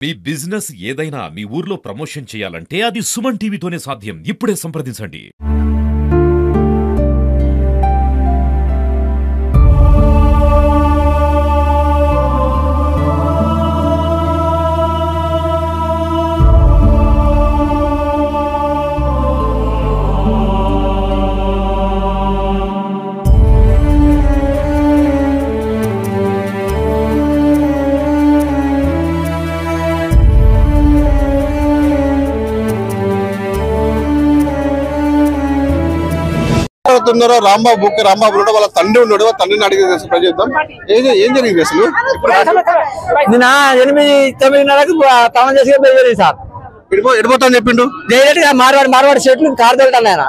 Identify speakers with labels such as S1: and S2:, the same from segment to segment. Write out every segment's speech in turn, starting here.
S1: మీ business ఏదైనా మీ ఊర్లో promotion చేయాలంటే అది సుమన్ టీవీతోనే సాధ్యం. ఇప్పుడే సంప్రదించండి.
S2: రాంబాబు వాళ్ళ తండ్రి ఉన్నాడు. వాళ్ళ తండ్రిని అడిగి ప్రజెద్దాం. ఏం జరిగింది అసలు?
S3: నిన్న 8-9:30కి తమం చేసి సార్
S2: ఎడిపోతాను చెప్పిండు.
S3: డైరెక్ట్ గా మార్వాడి చెట్లు కారు తోలుతాను ఆయన.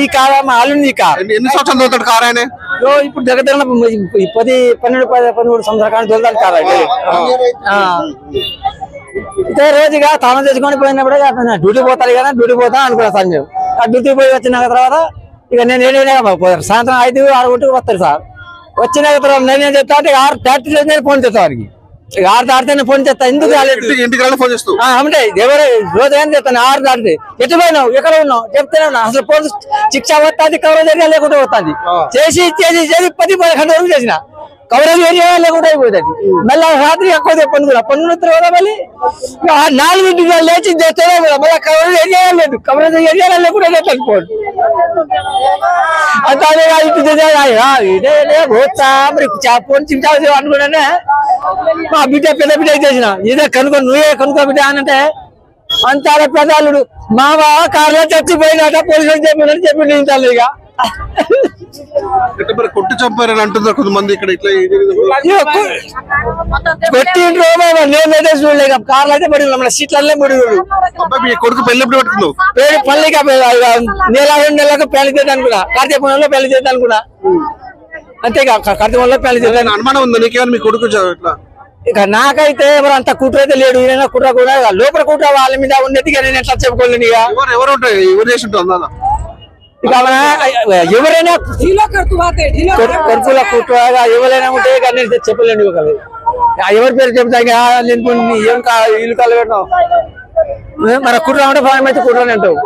S3: ఈ కార్ మా అల్లుంది. ఈ కార్
S2: ఎన్ని సంవత్సరాలు తోలుతాడు కార్ ఆయన?
S3: ఇప్పుడు దగ్గర 10-12-13 సంవత్సరాల కానీ తోలుతాడు కార్ అయితే. ఇదే రోజుగా తమం చేసుకొని పోయినప్పుడే డ్యూటీ పోతాడు కదా, డ్యూటీ పోతా అనుకున్నా సార్. మేము ఆ డ్యూటీ పోయి వచ్చిన తర్వాత ఇక నేను పోతాను. సాయంత్రం 5-6 వస్తారు సార్. వచ్చిన తర్వాత నేనేం చెప్తా అంటే 6:30 ఫోన్ చేస్తా వారికి. 6 దాటితే ఫోన్ చేస్తా. ఎందుకు
S2: ఇంటికి ఫోన్ చేస్తావు
S3: అంటే ఎవరు రోజు ఏం చెప్తాను 6 దాటితే ఎటు పోయినావు ఎక్కడ ఉన్నావు చెప్తేనే ఉన్నా. అసలు ఫోన్ శిక్ష వస్తుంది, కవరేజ్ ఏరియా లేకుండా వస్తుంది. చేసి 10-11 రోజులు చేసిన కవరేజ్ ఏరియా లేకుండా అయిపోతుంది. మళ్ళీ రాత్రి ఎక్కువ పండుగ తర్వాత మళ్ళీ 4 లేచి మళ్ళీ కవరేజ్ ఏరియా లేదు. కవరేజ్ ఏరియా లేకుండా ఫోన్ ఫోన్ చింతా అనుకున్నానే. మా బిడ్డ పెద్ద బిడ్డ చేసిన ఇదే కనుక నువ్వే కనుక బిడ్డ అనంటే అంత పెదాలుడు మామ కార్లో చచ్చిపోయినట పోలీసులు చెప్పిండు. ఇంటాను ఇక
S2: కొట్టి చంపారని అంటున్నారు కొంతమంది. ఇక్కడ ఇట్లా
S3: కొట్టిండ్రు నేనైతే చూడలేక కార్లు అయితే పడి మన సీట్లనే పడి.
S2: కొడుకు పెళ్లి ఎప్పుడు పట్టుకున్నావు?
S3: పల్లికి నెల 2 నెలలకు పెళ్లి చేద్దాం అనుకున్నా. కార్తీక పొలంలో పెళ్లి చేద్దాం అనుకున్నా. అంతేగా కార్తీక పొలంలో పెళ్లి చేద్దాం.
S2: అనుమానం ఉందా నీకేమన్నా మీ కొడుకు?
S3: ఇక నాకైతే ఎవరు అంత కుట్ర అయితే లేడు. ఏదైనా కుట్ర కూడా లోపల కుట్ర వాళ్ళ మీద ఉన్నట్టుగా నేను ఎట్లా చెప్పుకోలేను. ఇక
S2: ఎవరు ఉంటాయి? ఎవరు చేసి ఉంటారు?
S3: ఇక ఎవరైనా కొడుకుల కుట్ర ఎవరైనా ఉంటే నేను చెప్పలేండి. ఎవరి పేరు చెప్తా నేను ఏం ఇల్లు కాలు పెట్టినావు మన కుట్ర ఉంటే ఫలం అయితే కుట్రని అంటావు.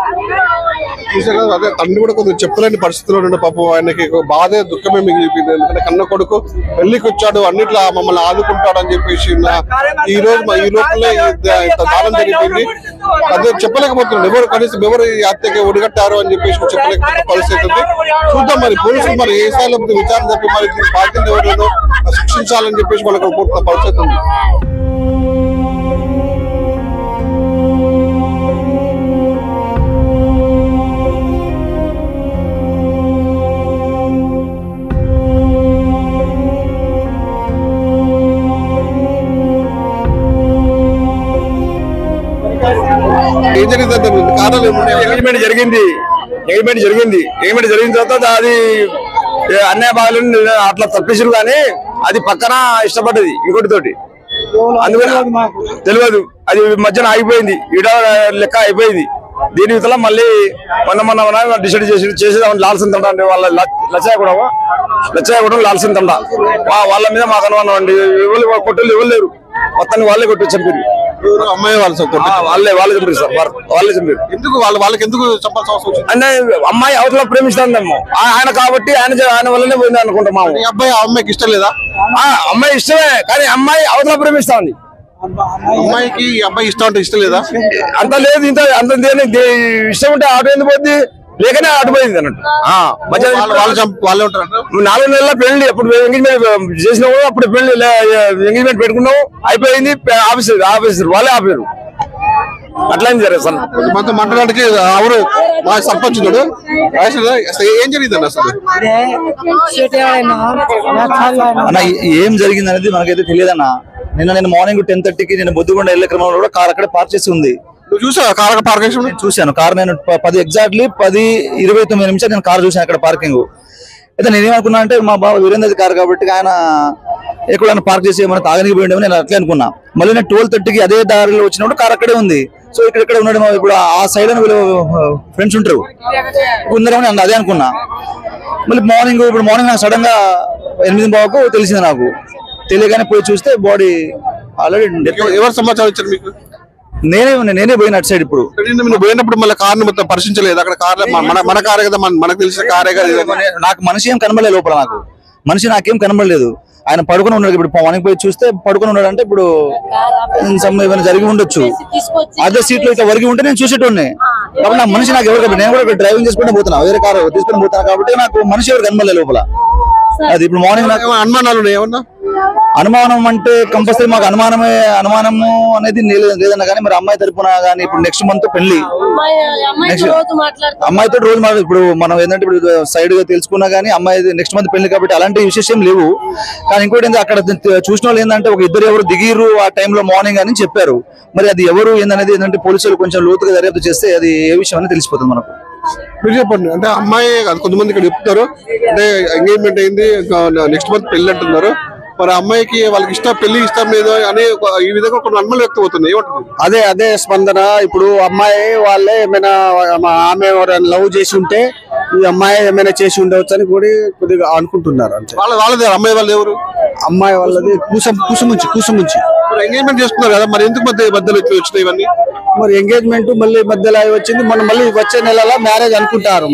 S2: అదే తండ్రి కూడా కొంచెం చెప్పలేని పరిస్థితిలో ఉండే పాపం. ఆయనకి బాధే దుఃఖమే మిగిలిపోయింది. ఎందుకంటే కన్న కొడుకు పెళ్లికి వచ్చాడు, అన్నిట్లో మమ్మల్ని ఆదుకుంటాడు అని చెప్పేసి ఈ లోపలే ఇంత దానం జరిగిపోయింది. అదే చెప్పలేకపోతున్నాడు. ఎవరు కనీసం ఎవరు ఈ హత్యకి ఒడిగట్టారు అని చెప్పేసి చెప్పలేకపోతున్న పరిస్థితి ఉంది. చూద్దాం మరి పోలీసులు మరి ఏ స్థాయిలో విచారణ చెప్పి మరి బాధ్యత ఎవరిలో శిక్షించాలని చెప్పేసి వాళ్ళకి కోరుతున్న పరిస్థితి ఉంది.
S4: ఎంగేజ్మెంట్ జరిగిన తర్వాత అది అన్నయ్య బాగాలేదు అట్లా తప్పించారు. కానీ అది పక్కన ఇష్టపడ్డది ఇంకోటితోటి, అందుకని తెలియదు. అది మధ్యన ఆగిపోయింది. ఈడ లెక్క అయిపోయింది. దీని ఇతల మళ్ళీ మొన్న డిసైడ్ చేసేదాం లాల్సిన తండ అంటే వాళ్ళ లచ్చాయగూడెం లాల్సిన తండ వాళ్ళ మీద మాకు అనుమానం అండి. ఎవరు కొట్టలు ఎవరు లేరు, మొత్తాన్ని వాళ్ళే కొట్టి చంపారు.
S2: అమ్మాయి వాళ్ళే
S4: చంపారు సార్. వాళ్ళే చంపారు.
S2: ఎందుకు వాళ్ళకి ఎందుకు చంపాల్సిన అవసరం వచ్చింది
S4: అంటే అమ్మాయి అవతల ప్రేమిస్తాందేమో ఆయన కాబట్టి ఆయన వల్లనే పోయింది అనుకుంటాం. మా
S2: అబ్బాయి అమ్మాయికి ఇష్టం లేదా?
S4: అమ్మాయి ఇష్టమే, కానీ అమ్మాయి అవతల ప్రేమిస్తా ఉంది.
S2: అమ్మాయికి అబ్బాయి ఇష్టం అంటే ఇష్టం లేదా?
S4: అంత లేదు. అంత ఇష్టం ఉంటే ఆట ఎందుకు పోద్ది, లేకనే ఆడిపోయింది అన్నట్టు.
S2: వాళ్ళే ఉంటారు.
S4: 4 నెలల పెళ్లి అప్పుడు ఎంగేజ్మెంట్ చేసినావు, అప్పుడు పెళ్లి ఎంగేజ్మెంట్ పెట్టుకున్నావు, అయిపోయింది. ఆఫీసర్ వాళ్ళే ఆపారు. అట్లయింది జరగదు సార్.
S2: మనతో మాట్లాడడానికి ఎవరు మా సర్పంచ్ ఏం జరిగింది అసలు?
S5: అన్న ఏం జరిగింది అనేది మనకైతే తెలియదన్న. నేను మార్నింగ్ 10:30కి నేను బొద్దుగొండ వెళ్ళే క్రమంలో కూడా కార్ అక్కడే పార్క్ చేసి ఉంది.
S2: చూసావా కార్ పార్కింగ్?
S5: చూశాను. కార్ నేను 10:29 నేను కార్ చూసాను అక్కడ పార్కింగ్. అయితే నేనేమనుకున్నా అంటే మా బాబు వీరేంద్ర కార్ కాబట్టి ఆయన ఎక్కడైనా పార్క్ చేసి ఏమైనా తాగనికి పోయిండేమో నేను అట్లే అనుకున్నా. మళ్ళీ నేను 12:30కి అదే దారిలో వచ్చినప్పుడు కార్ అక్కడే ఉంది. సో ఇక్కడ ఉన్నాడు ఇప్పుడు ఆ సైడ్ అని వీళ్ళు ఫ్రెండ్స్ ఉంటారు ఉందరేమో నేను అదే అనుకున్నా. మళ్ళీ ఇప్పుడు మార్నింగ్ నాకు సడన్ గా 8:15కు తెలిసింది. నాకు తెలియగానే పోయి చూస్తే బాడీ ఆల్రెడీ.
S2: ఎవరు సమాచారం ఇచ్చారు మీకు?
S5: నేనే పోయిన అటు సైడ్ ఇప్పుడు
S2: మీరు పోయినప్పుడు మళ్ళీ కార్ని మొత్తం పరిశీలించలేదు అక్కడ కార్ మన కారే కదా మనకు తెలిసిన కారే కదా ఇది.
S5: నాకు మనిషి ఏం కనబడలేదు లోపల, మనిషి నాకేం కనబడలేదు. ఆయన పడుకుని ఉన్నాడు. ఇప్పుడు మనకి పోయి చూస్తే పడుకుని ఉన్నాడు అంటే ఇప్పుడు ఏమైనా జరిగి ఉండొచ్చు. అదే సీట్ లో ఇట్లా వరిగి ఉంటే నేను చూసేటోడిని కాబట్టి నా మనిషి నాకు ఎవరు కాబట్టి నేను కూడా డ్రైవింగ్ చేసుకుంటే పోతున్నా, వేరే కారు తీసుకుని పోతాను కాబట్టి నాకు మనిషి ఎవరు కనబడలేదు లోపల. అది ఇప్పుడు మార్నింగ్ నాకు
S2: అనుమానాలు ఏమన్నా
S5: అనుమానం అంటే కంపల్సరీ మాకు అనుమానము అనేది లేదన్నా కానీ మరి అమ్మాయి తరపున కానీ ఇప్పుడు నెక్స్ట్ మంత్ పెళ్లి అమ్మాయితో రోజు మాట్లాడు. ఇప్పుడు మనం ఏంటంటే ఇప్పుడు సైడ్ గా తెలుసుకున్నా కానీ అమ్మాయి నెక్స్ట్ మంత్ పెళ్లి కాబట్టి అలాంటి విశేషం లేవు. కానీ ఇంకోటి ఏంటంటే అక్కడ చూసిన వాళ్ళు ఏంటంటే ఒక ఇద్దరు ఎవరు దిగిరు ఆ టైంలో మార్నింగ్ అని చెప్పారు. మరి అది ఎవరు ఏందనేది ఏంటంటే పోలీసులు కొంచెం లోతుగా దర్యాప్తు చేస్తే అది ఏ విషయం అనేది తెలిసిపోతుంది మనకు.
S2: మీరు చెప్పండి. అంటే అమ్మాయి కొంతమంది ఇక్కడ చెప్తారు అంటే ఎంగేజ్మెంట్ అయింది నెక్స్ట్ మంత్ పెళ్లి అంటున్నారు. మరి అమ్మాయికి వాళ్ళకి పెళ్లి ఇష్టం లేదు అని ఈ విధంగా కొన్ని అనుమానాలు వ్యక్తం అవుతున్నాయి. ఏమంటారు?
S6: అదే స్పందన. ఇప్పుడు అమ్మాయి వాళ్ళే ఏమైనా ఆమె ఎవరైనా లవ్ చేసి ఉంటే ఈ అమ్మాయి ఏమైనా చేసి ఉండవచ్చు అని కూడా కొద్దిగా అనుకుంటున్నారు. అంతే.
S2: వాళ్ళదే అమ్మాయి వాళ్ళు ఎవరు?
S6: అమ్మాయి వాళ్ళది కూసుముంచి
S2: ఎంగేజ్మెంట్ చేస్తున్నారు కదా, మరి ఎందుకు మధ్యలో వచ్చినాయి ఇవన్నీ?
S6: మరి ఎంగేజ్మెంట్ మళ్ళీ మధ్యలో వచ్చింది. మనం మళ్ళీ వచ్చే నెలలో మ్యారేజ్ అనుకుంటారు.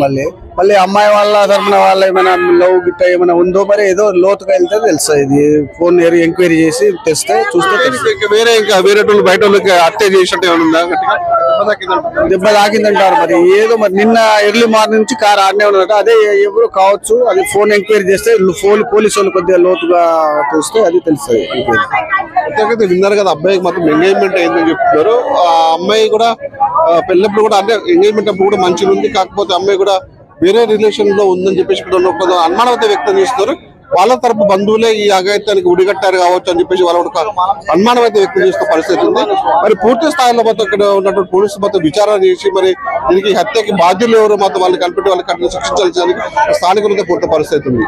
S6: మళ్ళీ అమ్మాయి వాళ్ళ తరఫున వాళ్ళ ఏమైనా లవ్ గిట్ట ఏమైనా ఉందో మరి ఏదో లోతుగా వెళ్తే తెలుస్తుంది. ఇది ఫోన్ ఎంక్వైరీ చేసి తెస్తే చూస్తే
S2: వేరే బయట వాళ్ళకి అట్టే చేసినట్టు ఏమైనా ఉందా?
S6: దెబ్బ తాకిందంటారు. మరి ఏదో మరి నిన్న ఎర్లీ మార్నింగ్ నుంచి కారు ఆడనే ఉన్నట. అదే ఎవరు కావచ్చు. అది ఫోన్ ఎంక్వైరీ చేస్తే పోలీసు వాళ్ళు కొద్దిగా లోతుగా చూస్తే అది తెలుస్తుంది.
S2: విన్నారు కదా, అబ్బాయికి మాత్రం ఎంగేజ్మెంట్ అయిందని చెప్తున్నారు. ఆ అమ్మాయి కూడా పెళ్ళప్పుడు కూడా అంటే ఎంగేజ్మెంట్ అప్పుడు కూడా మంచిగా ఉంది. కాకపోతే అమ్మాయి కూడా వేరే రిలేషన్ లో ఉందని చెప్పేసి కూడా అనుమానం అయితే వ్యక్తం చేస్తున్నారు. వాళ్ళ తరపు బంధువులే ఈ అఘాయిత్యానికి ఉడిగట్టారు కావచ్చు అని చెప్పేసి వాళ్ళ అనుమానం అయితే వ్యక్తం చేస్తున్న పరిస్థితి ఉంది. మరి పూర్తి స్థాయిలో మొత్తం ఇక్కడ ఉన్నటువంటి పోలీసులు మొత్తం విచారణ చేసి మరి దీనికి హత్యకి బాధ్యులు ఎవరు మొత్తం వాళ్ళని కనిపెట్టి వాళ్ళకి శిక్షించాల్సిన స్థానికులతో పూర్తి పరిస్థితి ఉంది.